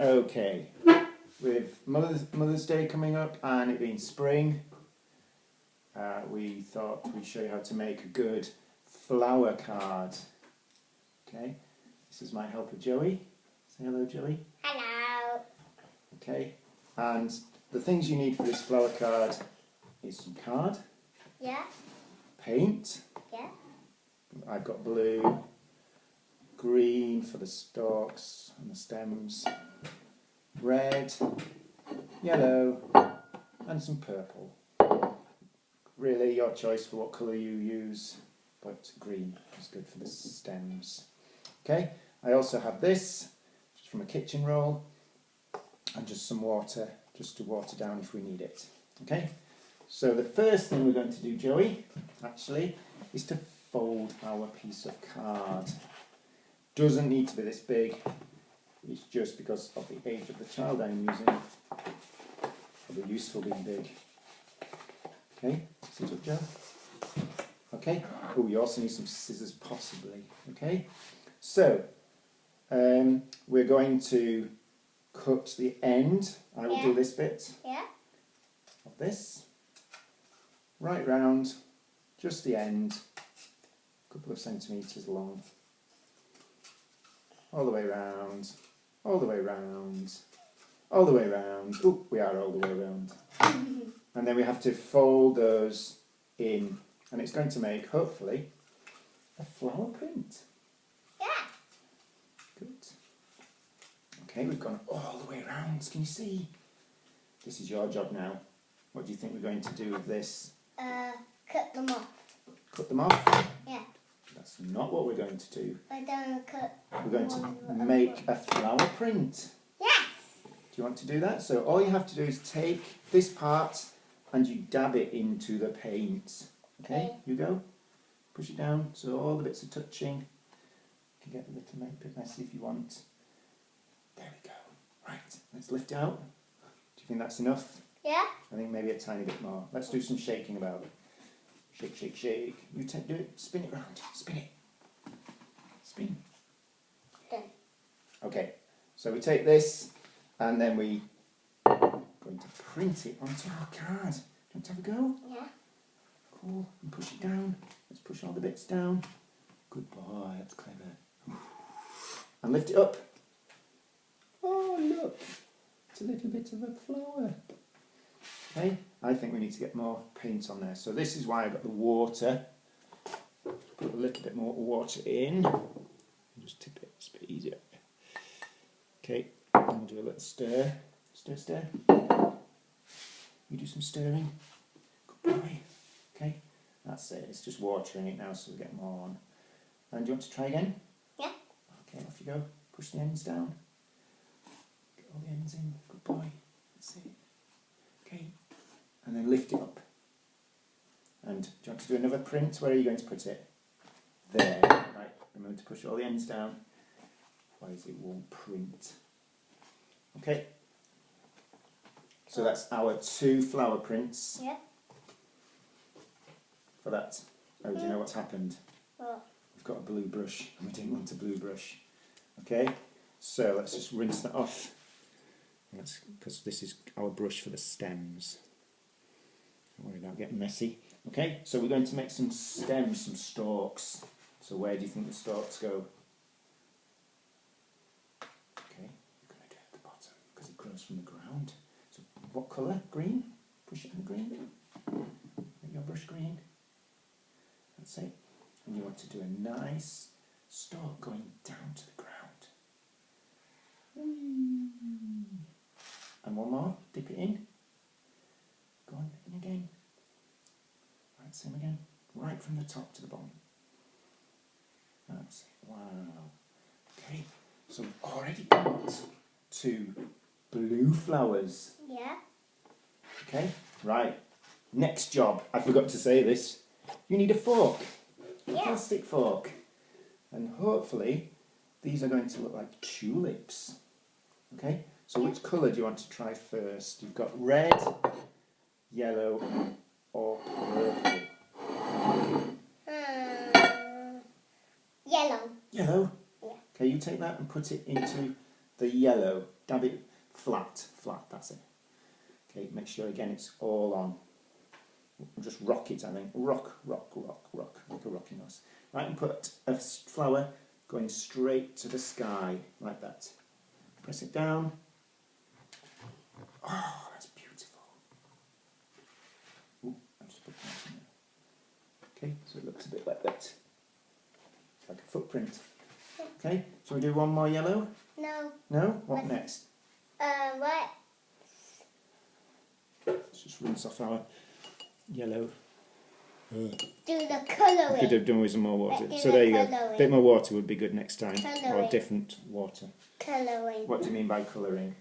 Okay, with Mother's Day coming up and it being spring, we thought we'd show you how to make a good flower card. Okay, this is my helper Joey. Say hello, Joey. Hello. Okay, and the things you need for this flower card is some card. Yeah. Paint. Yeah. I've got blue, green for the stalks and the stems, red, yellow, and some purple. Really your choice for what colour you use, but green is good for the stems. Okay, I also have this, just from a kitchen roll, and just some water, just to water down if we need it. Okay, so the first thing we're going to do, Joey, actually, is to fold our piece of card. Doesn't need to be this big, it's just because of the age of the child I'm using. Probably useful being big. Okay, sit up, Joe. Okay, oh, you also need some scissors possibly. Okay, so we're going to cut the end. I will do this bit of this, right round, just the end, a couple of centimetres long, all the way round, all the way round, all the way round. Oh, we are all the way round. And then we have to fold those in, and it's going to make, hopefully, a flower print. Yeah. Good. Okay, we've gone all the way around. Can you see? This is your job now. What do you think we're going to do with this? Cut them off. Cut them off? Yeah. That's not what we're going to do. I don't cut. We're going to make a flower print. Yes. Do you want to do that? So all you have to do is take this part and you dab it into the paint. Okay, you go. Push it down so all the bits are touching. You can get a little bit messy if you want. There we go. Right, let's lift it out. Do you think that's enough? Yeah. I think maybe a tiny bit more. Let's do some shaking about it. Shake, shake, shake. You do it. Spin it round. Spin it. Spin. Done. Okay, so we take this and then we are going to print it onto our card. Do you want to have a go? Yeah. Cool. And push it down. Let's push all the bits down. Good boy. That's clever. And lift it up. Oh, look. It's a little bit of a flower. Okay, I think we need to get more paint on there. So this is why I've got the water. Put a little bit more water in. Just tip it, it's a bit easier. Okay, and we'll do a little stir. Stir, stir. You do some stirring. Good boy. Okay, that's it. It's just watering it now so we get more on. And do you want to try again? Yeah. Okay, off you go. Push the ends down. Get all the ends in. Good boy. That's it. Okay, and then lift it up. And do you want to do another print? Where are you going to put it? There. Right, remember to push all the ends down, otherwise it won't print. Okay, so that's our 2 flower prints. Yeah. For that. Oh, do you know what's happened? What? We've got a blue brush, and we didn't want a blue brush. Okay, so let's just rinse that off. Because this is our brush for the stems. Don't worry about getting messy. Okay, so we're going to make some stems, some stalks. So where do you think the stalks go? Okay, you're going to do it at the bottom because it grows from the ground. So what colour? Green? Push it in the green. Make your brush green. That's it. And you want to do a nice stalk going down to the ground. And one more, dip it in. Go on, in again. Right, same again. Right from the top to the bottom. That's it. Wow. Okay, so we've already got 2 blue flowers. Yeah. Okay, right. Next job, I forgot to say this. You need a fork. A plastic fork. And hopefully, these are going to look like tulips. Okay? So which colour do you want to try first? You've got red, yellow, or purple. Yellow. Yellow? Yeah. Okay, you take that and put it into the yellow. dab it flat, that's it. Okay, make sure again it's all on. Just rock it, I think. Rock, like a rocking horse. Right, and put a flower going straight to the sky, like that. Press it down. Oh, that's beautiful. Ooh, I'll just put that in there. Okay, so it looks a bit like that. It's like a footprint. Okay, so we do one more yellow? No. No? What next? What? Let's just rinse off our yellow. Do the colouring. Could have done with some more water. Let's do So there you the go. A colouring. bit more water would be good next time. Colouring. Or different water. Colouring. What do you mean by colouring?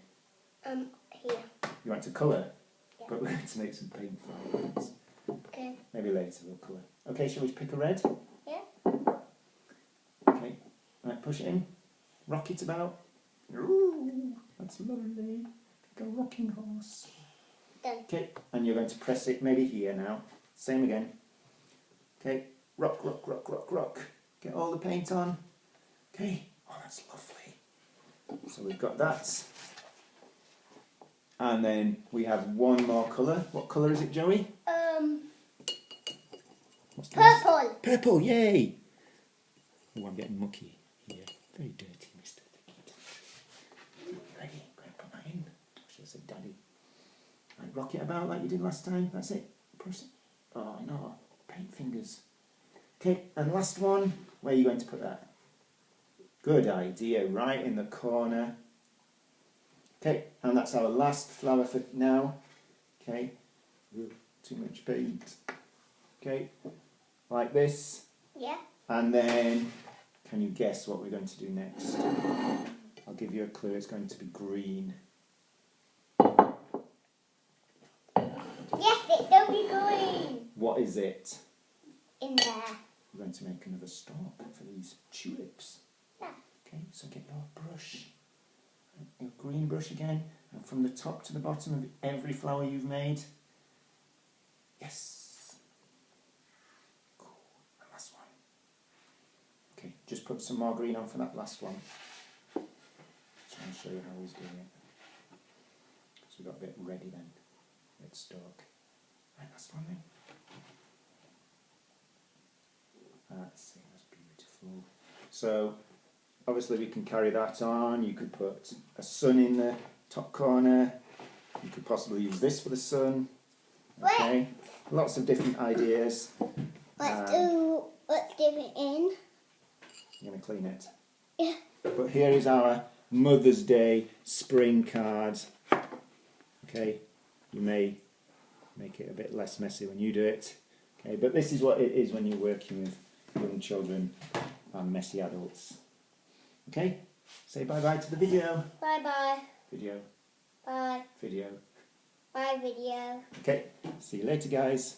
Here. You want to colour? Yeah. But we're going to make some paint flowers. Okay. Maybe later we'll colour. Okay, shall we pick a red? Yeah. Okay. Right, push it in. Rock it about. Ooh, that's lovely. Like a rocking horse. Done. Okay, and you're going to press it maybe here now. Same again. Okay, rock. Get all the paint on. Okay, oh that's lovely. So we've got that. And then we have one more colour. What colour is it, Joey? What's the last? Purple. Purple, yay! Oh, I'm getting mucky here. Very dirty, Mr. Ready? Go and put that in. I should have said Daddy. Right, rock it about like you did last time. That's it. Push it. Oh no, paint fingers. Okay, and last one. Where are you going to put that? Good idea, right in the corner. Okay, and that's our last flower for now. Okay, too much paint. Okay, like this. Yeah. And then, can you guess what we're going to do next? I'll give you a clue, it's going to be green. Yes, it's going to be green. What is it? In there. We're going to make another stalk for these tulips. Yeah. Okay, so get your brush, your green brush again, and from the top to the bottom of every flower you've made. Yes. Cool. And last one. Okay, just put some more green on for that last one. Try and show you how he's doing it. So we've got a bit ready then. Red stalk. Right, last one then. That's beautiful. So obviously we can carry that on. You could put a sun in the top corner. You could possibly use this for the sun. Okay, lots of different ideas. Let's do it in. You're going to clean it. Yeah. But here is our Mother's Day spring card. Okay, you may make it a bit less messy when you do it. Okay, but this is what it is when you're working with young children and messy adults. Okay, say bye-bye to the video. Bye-bye. Video. Bye. Video. Bye, video. Okay, see you later, guys.